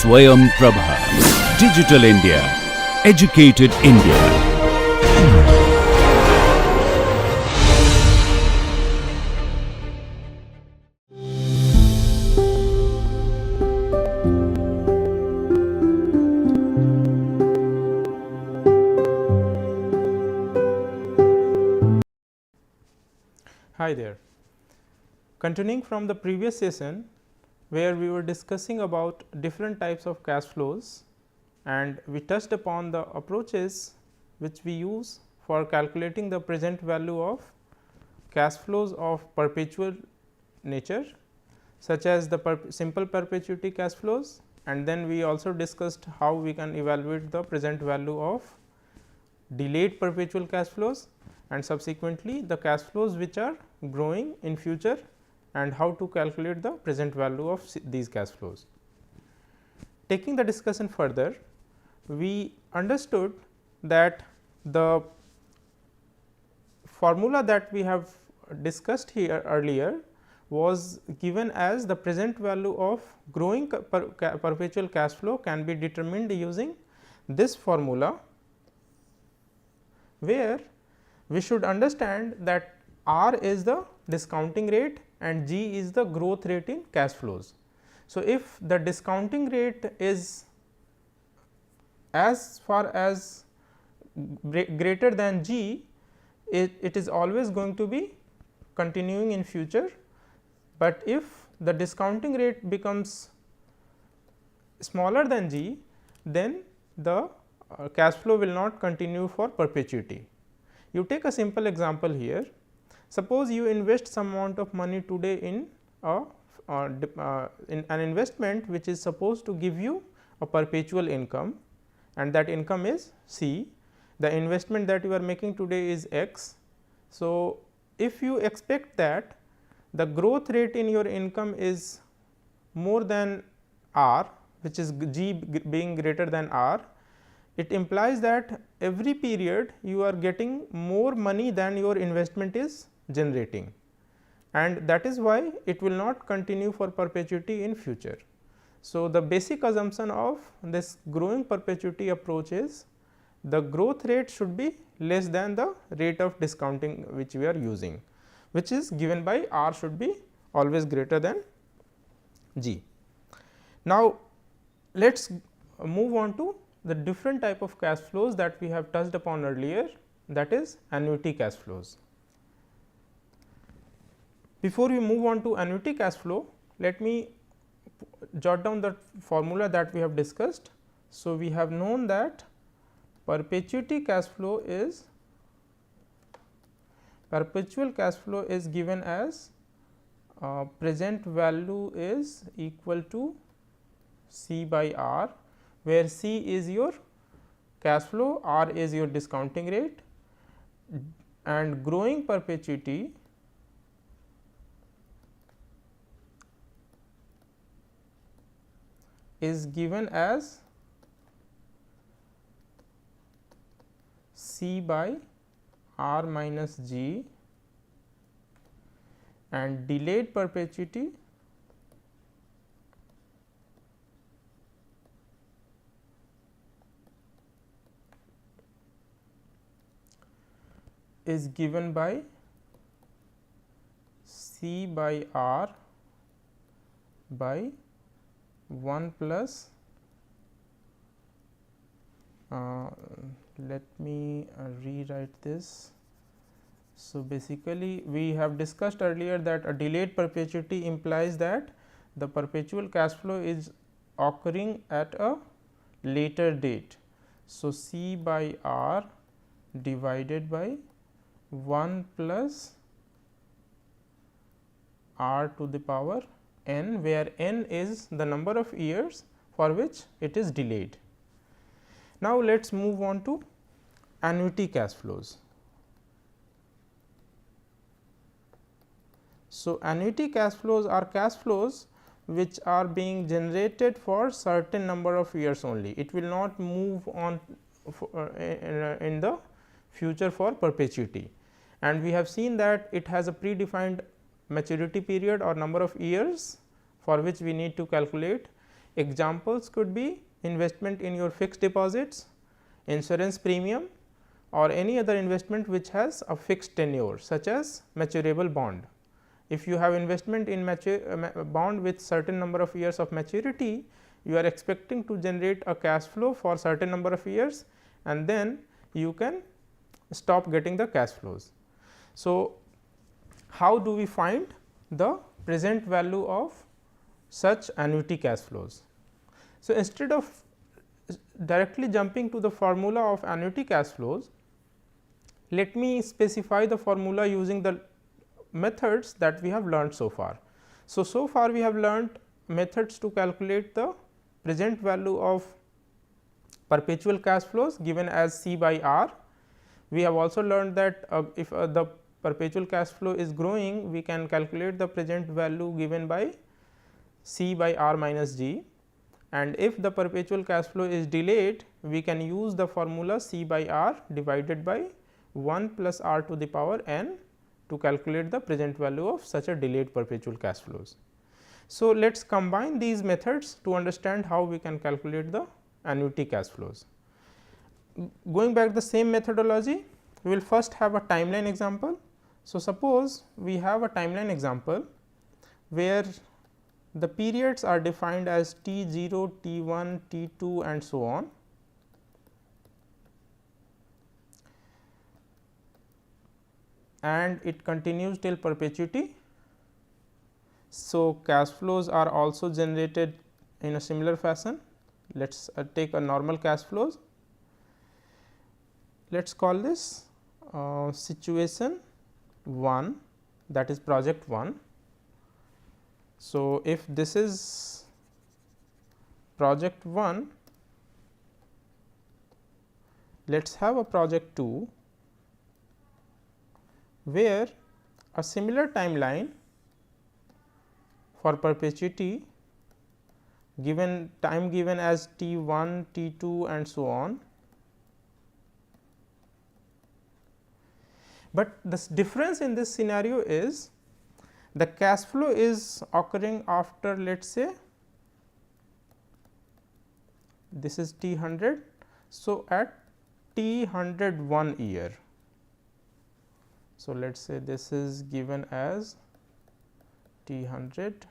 Swayam Prabha. Digital India. Educated India. Hi there. Continuing from the previous session where we were discussing about different types of cash flows, and we touched upon the approaches which we use for calculating the present value of cash flows of perpetual nature, such as the simple perpetuity cash flows, and then we also discussed how we can evaluate the present value of delayed perpetual cash flows, and subsequently the cash flows which are growing in future, and how to calculate the present value of these cash flows. Taking the discussion further, we understood that the formula that we have discussed here earlier was given as the present value of growing perpetual cash flow can be determined using this formula, where we should understand that R is the discounting rate and G is the growth rate in cash flows. So, if the discounting rate is as far as greater than G, it is always going to be continuing in future, but if the discounting rate becomes smaller than G, then the cash flow will not continue for perpetuity. You take a simple example here. Suppose you invest some amount of money today in an investment which is supposed to give you a perpetual income, and that income is C. The investment that you are making today is X. So, if you expect that the growth rate in your income is more than R, which is G being greater than R, it implies that every period you are getting more money than your investment is generating, and that is why it will not continue for perpetuity in future. So, the basic assumption of this growing perpetuity approach is the growth rate should be less than the rate of discounting which we are using, which is given by R should be always greater than G. Now, let us move on to the different type of cash flows that we have touched upon earlier, that is annuity cash flows. Before we move on to annuity cash flow, let me jot down the formula that we have discussed. So, we have known that perpetual cash flow is given as present value is equal to C by R, where C is your cash flow, R is your discounting rate, and growing perpetuity is given as C by R minus G, and delayed perpetuity is given by C by R by 1 plus let me rewrite this. So, basically we have discussed earlier that a delayed perpetuity implies that the perpetual cash flow is occurring at a later date. So, C by R divided by 1 plus R to the power n, where n is the number of years for which it is delayed. Now, let us move on to annuity cash flows. So, annuity cash flows are cash flows which are being generated for certain number of years only. It will not move on in the future for perpetuity, and we have seen that it has a predefined maturity period or number of years for which we need to calculate. Examples could be investment in your fixed deposits, insurance premium, or any other investment which has a fixed tenure such as maturable bond. If you have investment in bond with certain number of years of maturity, you are expecting to generate a cash flow for certain number of years, and then you can stop getting the cash flows. So, how do we find the present value of such annuity cash flows? So, instead of directly jumping to the formula of annuity cash flows, let me specify the formula using the methods that we have learned so far. So far we have learned methods to calculate the present value of perpetual cash flows given as C by R. We have also learned that if the perpetual cash flow is growing, we can calculate the present value given by C by R minus G, and if the perpetual cash flow is delayed, we can use the formula C by R divided by 1 plus R to the power n to calculate the present value of such a delayed perpetual cash flows. So, let us combine these methods to understand how we can calculate the annuity cash flows. Going back the same methodology, we will first have a timeline example. So, suppose we have a timeline example where the periods are defined as T 0, T 1, T 2 and so on. And it continues till perpetuity. So, cash flows are also generated in a similar fashion. Let us take a normal cash flows. Let us call this situation 1, that is project 1. So, if this is project 1, let us have a project 2 where a similar timeline for perpetuity given time given as T 1, T 2 and so on. But the difference in this scenario is the cash flow is occurring after, let us say this is T 100. So, at T 101 year. So, let us say this is given as T 100,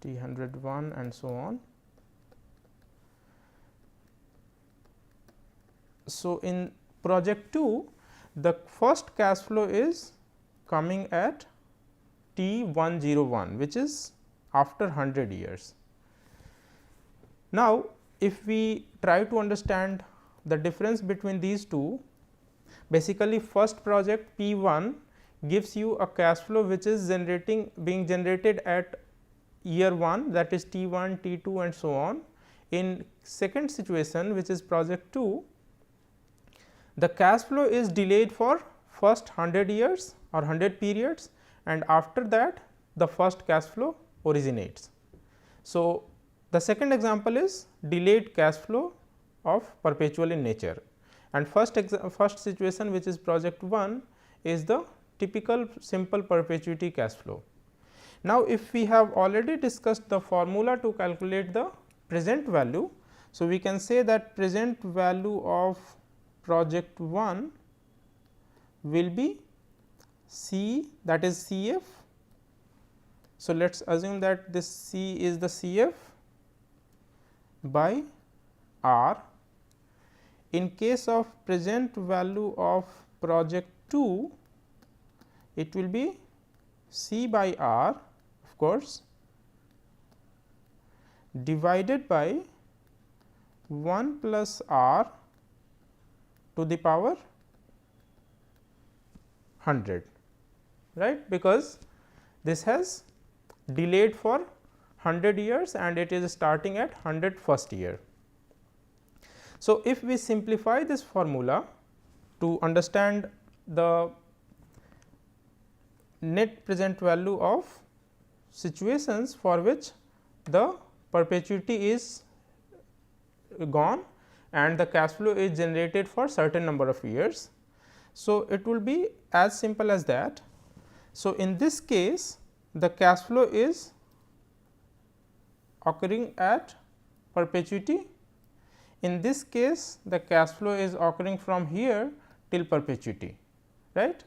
T 101 and so on. So, in project 2, the first cash flow is coming at T 101, which is after 100 years. Now, if we try to understand the difference between these two, basically first project P 1 gives you a cash flow which is being generated at year 1, that is T 1, T 2 and so on. In second situation, which is project 2, the cash flow is delayed for first 100 years or 100 periods, and after that the first cash flow originates. So, the second example is delayed cash flow of perpetual in nature, and first situation, which is project 1, is the typical simple perpetuity cash flow. Now, if we have already discussed the formula to calculate the present value, so we can say that present value of project 1 will be C, that is CF. So, let us assume that this C is the CF by R. In case of present value of project 2, it will be C by R, of course, divided by 1 plus R to the power 100, right, because this has delayed for 100 years and it is starting at 100 first year. So, if we simplify this formula to understand the net present value of situations for which the perpetuity is gone and the cash flow is generated for certain number of years. So, it will be as simple as that. So, in this case the cash flow is occurring at perpetuity. In this case, the cash flow is occurring from here till perpetuity, right.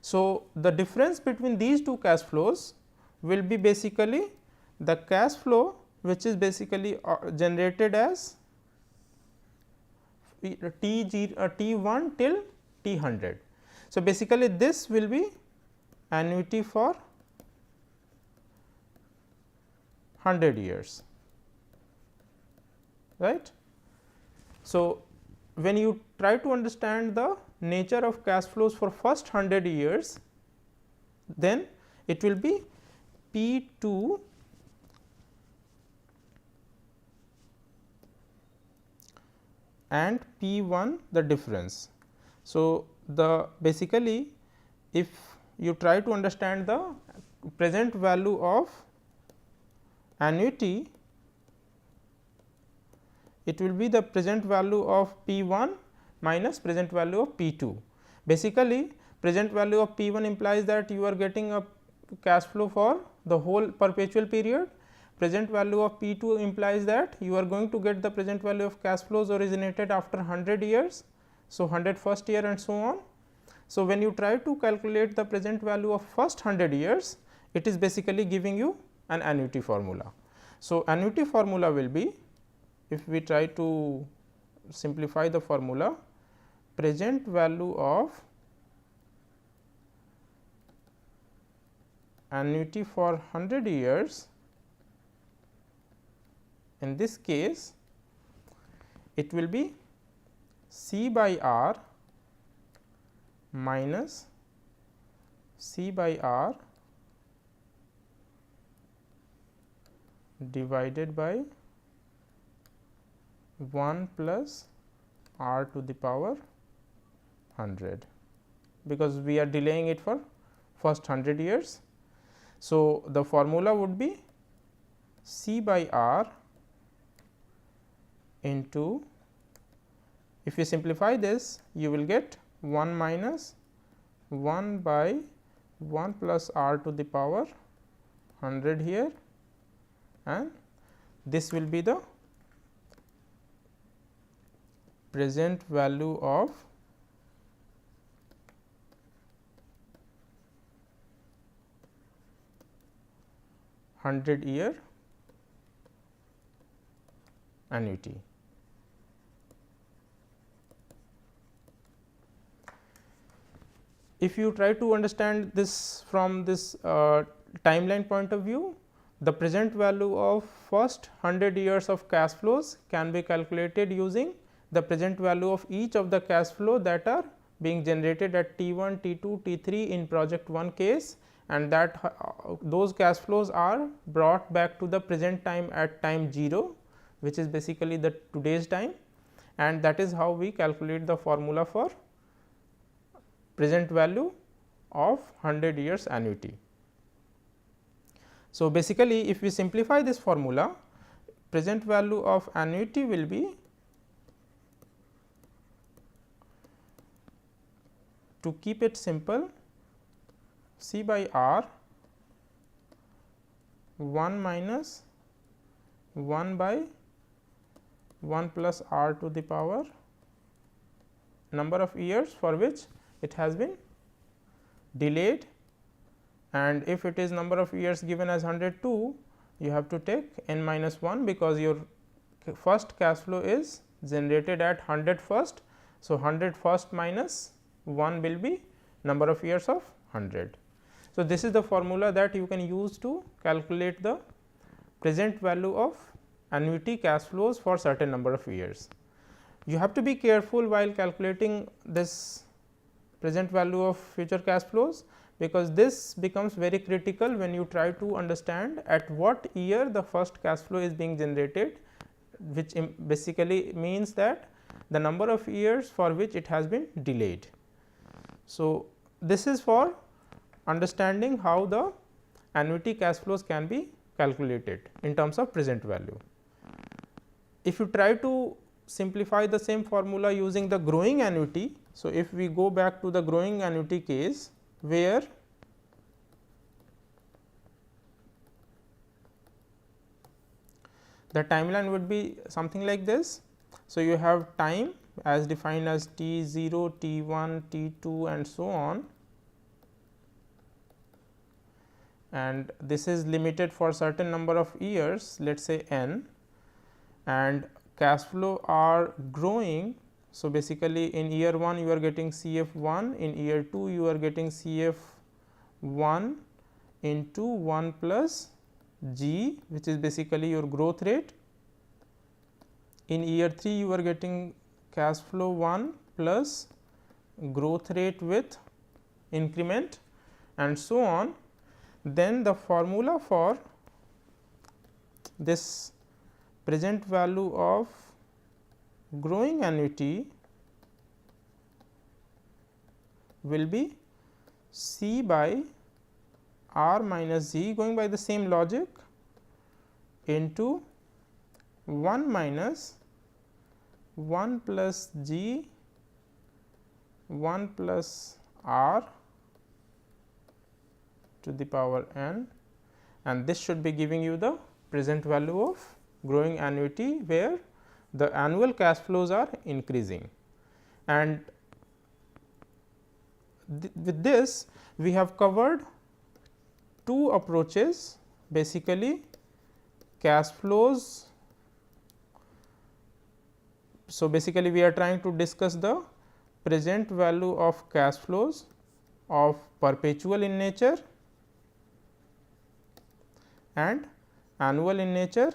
So, the difference between these two cash flows will be basically the cash flow which is basically generated as T1 till T100. So, basically this will be annuity for 100 years, right. So, when you try to understand the nature of cash flows for first 100 years, then it will be P 2 and P 1 the difference. So, the basically if you try to understand the present value of annuity, it will be the present value of P 1 minus present value of P 2. Basically, present value of P 1 implies that you are getting a cash flow for the whole perpetual period. Present value of P 2 implies that you are going to get the present value of cash flows originated after 100 years. So, 100 first year and so on. So, when you try to calculate the present value of first 100 years, it is basically giving you an annuity formula. So, annuity formula will be, if we try to simplify the formula, present value of annuity for 100 years, in this case it will be C by R minus C by R divided by 1 plus R to the power 100, because we are delaying it for first 100 years. So, the formula would be C by R into, if you simplify this, you will get 1 minus 1 by 1 plus R to the power 100 here, and this will be the present value of $100-year annuity. If you try to understand this from this timeline point of view, the present value of first 100 years of cash flows can be calculated using the present value of each of the cash flow that are being generated at T1, T2, T3 in project 1 case, and that those cash flows are brought back to the present time at time 0, which is basically the today's time, and that is how we calculate the formula for present value of 100 years annuity. So, basically if we simplify this formula, present value of annuity will be, to keep it simple, C by R 1 minus 1 by 1 plus R to the power number of years for which it has been delayed, and if it is number of years given as 102, you have to take n minus 1, because your first cash flow is generated at 100 first. So, 100 first minus 1 will be number of years of 100. So, this is the formula that you can use to calculate the present value of annuity cash flows for certain number of years. You have to be careful while calculating this present value of future cash flows, because this becomes very critical when you try to understand at what year the first cash flow is being generated, which basically means that the number of years for which it has been delayed. So, this is for understanding how the annuity cash flows can be calculated in terms of present value. If you try to simplify the same formula using the growing annuity. So, if we go back to the growing annuity case, where the timeline would be something like this. So, you have time as defined as t 0, t 1, t 2 and so on, and this is limited for certain number of years, let us say n, and cash flow are growing. So, basically in year 1 you are getting CF 1, in year 2 you are getting CF 1 into 1 plus g, which is basically your growth rate. In year 3 you are getting cash flow 1 plus growth rate with increment and so on. Then the formula for this present value of growing annuity will be C by R minus G, going by the same logic, into 1 minus 1 plus G 1 plus R to the power n, and this should be giving you the present value of growing annuity, where the annual cash flows are increasing. And with this we have covered two approaches, basically cash flows. So, basically we are trying to discuss the present value of cash flows of perpetual in nature and annual in nature.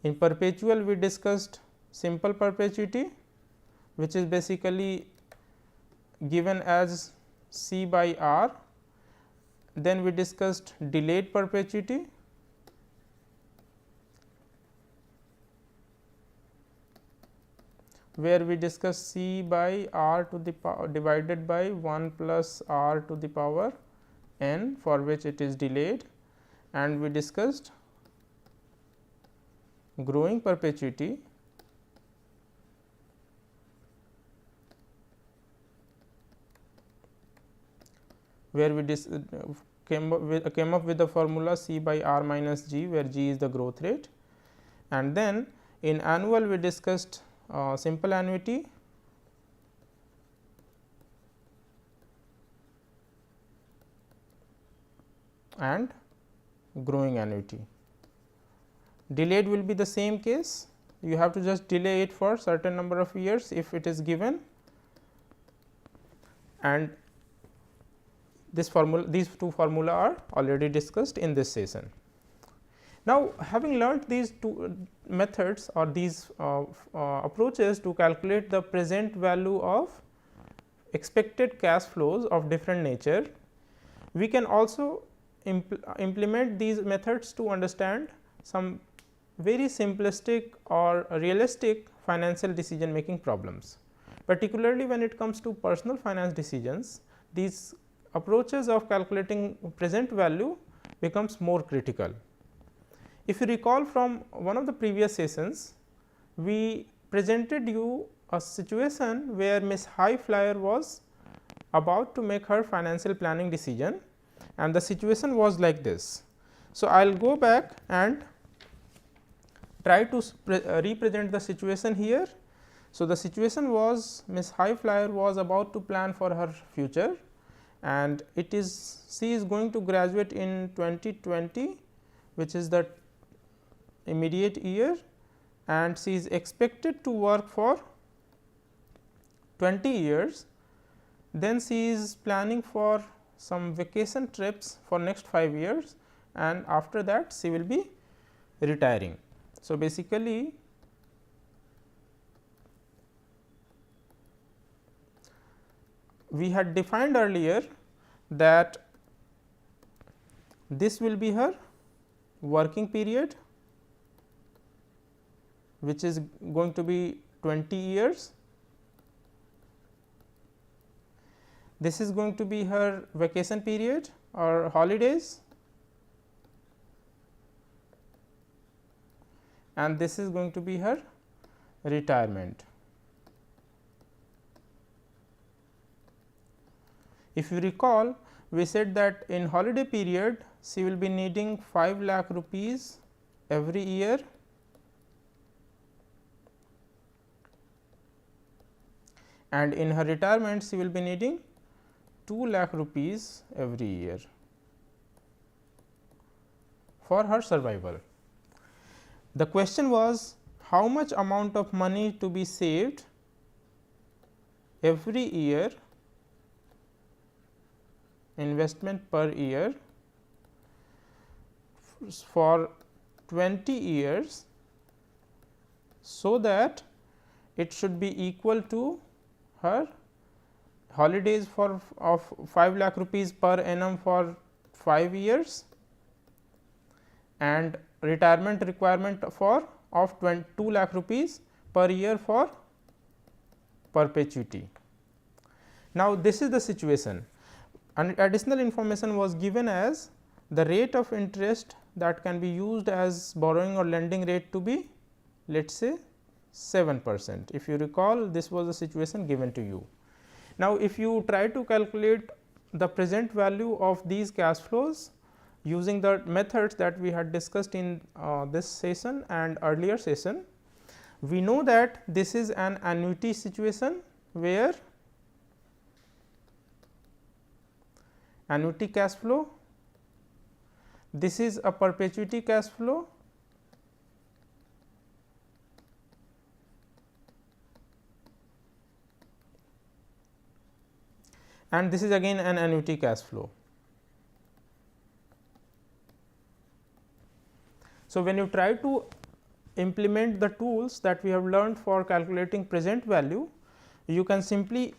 In perpetual we discussed simple perpetuity, which is basically given as C by R. Then we discussed delayed perpetuity, where we discussed C by R to the power divided by 1 plus R to the power n, for which it is delayed, and we discussed growing perpetuity, where we came up with the formula C by R minus G, where G is the growth rate. And then in annual we discussed simple annuity, and growing annuity. Delayed will be the same case, you have to just delay it for certain number of years if it is given, and this formula, these two formula are already discussed in this session. Now, having learnt these two methods or these approaches to calculate the present value of expected cash flows of different nature, we can also implement these methods to understand some very simplistic or realistic financial decision making problems. Particularly when it comes to personal finance decisions, these approaches of calculating present value becomes more critical. If you recall from one of the previous sessions, we presented you a situation where Miss High Flyer was about to make her financial planning decision, and the situation was like this. So, I will go back and try to represent the situation here. So, the situation was Miss High Flyer was about to plan for her future, and it is she is going to graduate in 2020, which is the immediate year, and she is expected to work for 20 years. Then she is planning for some vacation trips for next 5 years, and after that she will be retiring. So, basically we had defined earlier that this will be her working period, which is going to be 20 years. This is going to be her vacation period or holidays, and this is going to be her retirement. If you recall, we said that in holiday period she will be needing 5 lakh rupees every year, and in her retirement she will be needing 2 lakh rupees every year for her survival. The question was how much amount of money to be saved every year, investment per year for 20 years, so that it should be equal to her holidays for of 5 lakh rupees per annum for 5 years and retirement requirement for of 2 lakh rupees per year for perpetuity. Now, this is the situation, and additional information was given as the rate of interest that can be used as borrowing or lending rate to be, let us say 7%. If you recall, this was the situation given to you. Now, if you try to calculate the present value of these cash flows using the methods that we had discussed in this session and earlier session, we know that this is an annuity situation where annuity cash flow, this is a perpetuity cash flow, and this is again an annuity cash flow. So, when you try to implement the tools that we have learned for calculating present value, you can simply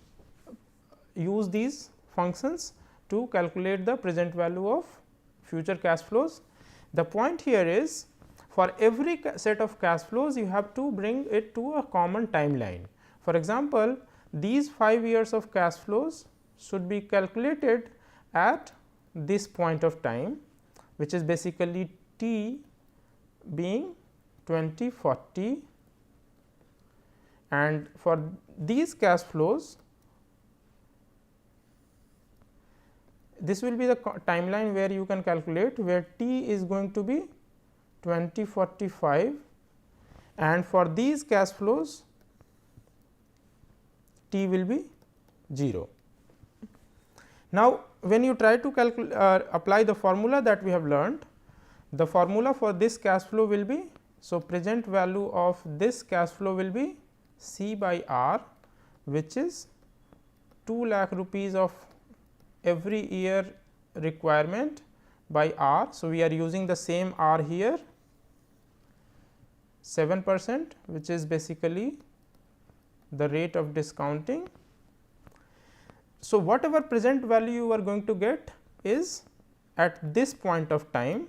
use these functions to calculate the present value of future cash flows. The point here is, for every set of cash flows you have to bring it to a common timeline. For example, these 5 years of cash flows should be calculated at this point of time, which is basically t being 2040, and for these cash flows this will be the timeline where you can calculate, where t is going to be 2045, and for these cash flows t will be 0. Now, when you try to apply the formula that we have learned, the formula for this cash flow will be, so present value of this cash flow will be C by R, which is 2 lakh rupees of every year requirement by R. So, we are using the same R here, 7%, which is basically the rate of discounting. So, whatever present value you are going to get is at this point of time.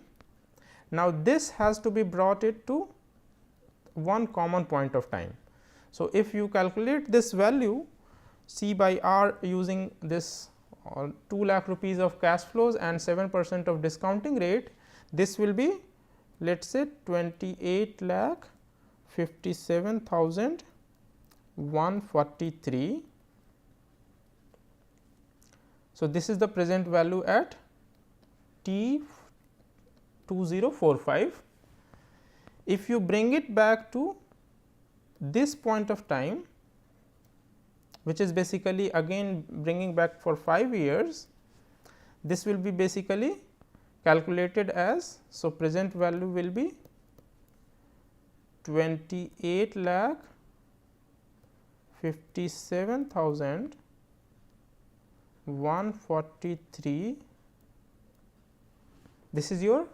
Now, this has to be brought it to one common point of time. So, if you calculate this value C by R using this 2 lakh rupees of cash flows and 7% of discounting rate, this will be, let us say 28 lakh 57,143. So, this is the present value at t 2045. If you bring it back to this point of time, which is basically again bringing back for 5 years, this will be basically calculated as, so present value will be 28 lakh 57,143. This is your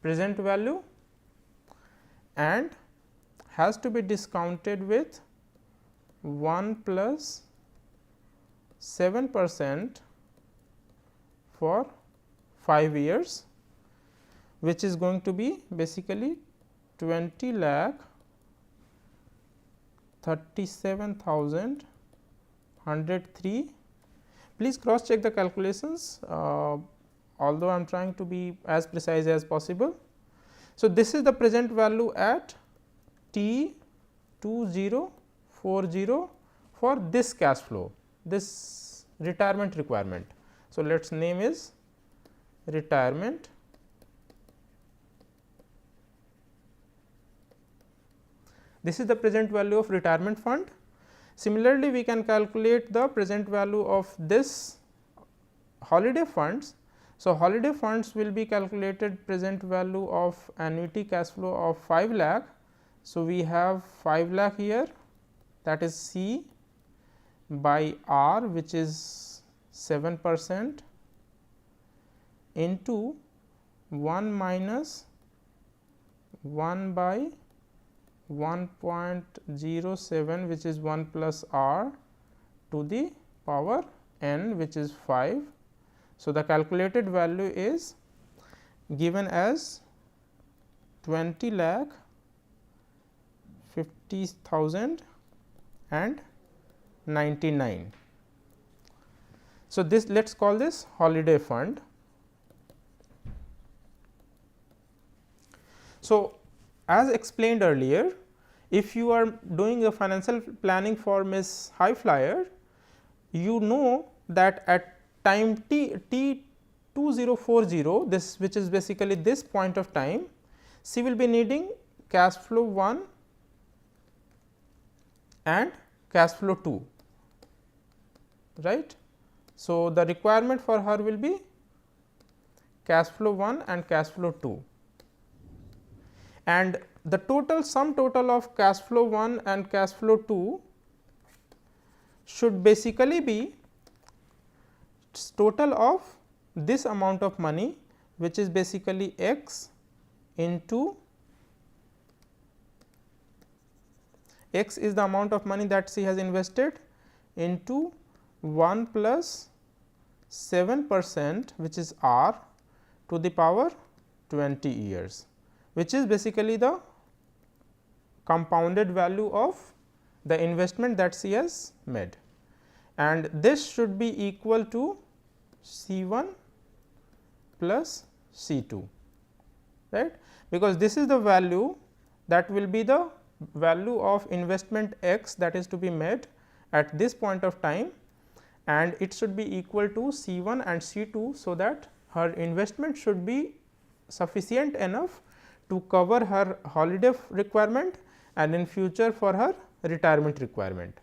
present value and has to be discounted with 1 plus 7% for 5 years, which is going to be basically 20 lakh 37,103. Please cross check the calculations, although I am trying to be as precise as possible. So, this is the present value at t 2040 for this cash flow, this retirement requirement. So, let us name is retirement This is the present value of retirement fund. Similarly, we can calculate the present value of this holiday funds. So, holiday funds will be calculated present value of annuity cash flow of 5 lakh. So, we have 5 lakh here, that is C by R, which is 7% into 1 minus 1 by 1.07, which is 1 plus R to the power n, which is 5. So, the calculated value is given as 20 lakh 50,000 and 99. So, this let us call this holiday fund. So, as explained earlier, if you are doing a financial planning for Miss High Flyer, you know that at time t 2040, this which is basically this point of time, she will be needing cash flow 1 and cash flow 2, right. So, the requirement for her will be cash flow 1 and cash flow 2, and the total sum total of cash flow 1 and cash flow 2 should basically be total of this amount of money, which is basically x into x is the amount of money that she has invested into 1 plus 7%, which is R to the power 20 years, which is basically the compounded value of the investment that she has made, and this should be equal to C 1 plus C 2, right, because this is the value that will be the value of investment x that is to be made at this point of time, and it should be equal to C 1 and C 2. So, that her investment should be sufficient enough to cover her holiday requirement and in future for her retirement requirement.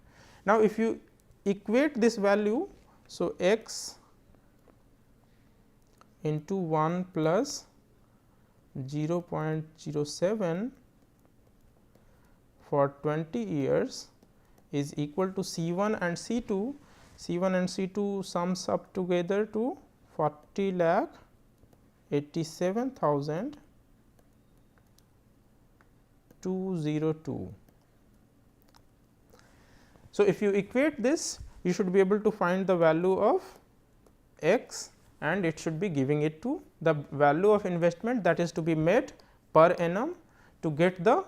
Now, if you equate this value, so x into 1 plus 0.07 for 20 years is equal to C 1 and C 2. C 1 and C 2 sums up together to 40 lakh 87,202. So, if you equate this, you should be able to find the value of x, and it should be giving it to the value of investment that is to be made per annum to get the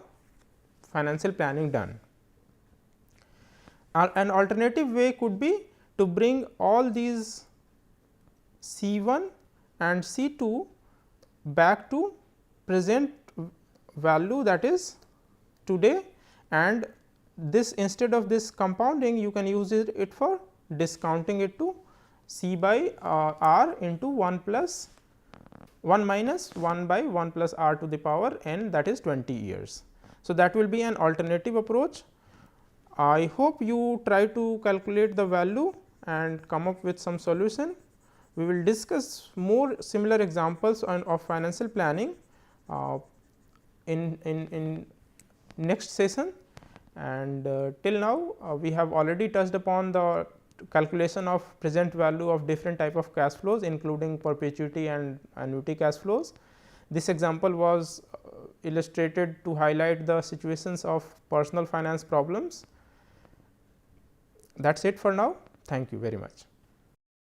financial planning done. An alternative way could be to bring all these C 1 and C 2 back to present value, that is today, and this instead of this compounding you can use it for discounting it to C by R into 1 plus 1 minus 1 by 1 plus R to the power n, that is 20 years. So, that will be an alternative approach. I hope you try to calculate the value and come up with some solution. We will discuss more similar examples of financial planning in next session, and till now we have already touched upon the calculation of present value of different type of cash flows, including perpetuity and annuity cash flows. This example was illustrated to highlight the situations of personal finance problems. That is it for now. Thank you very much.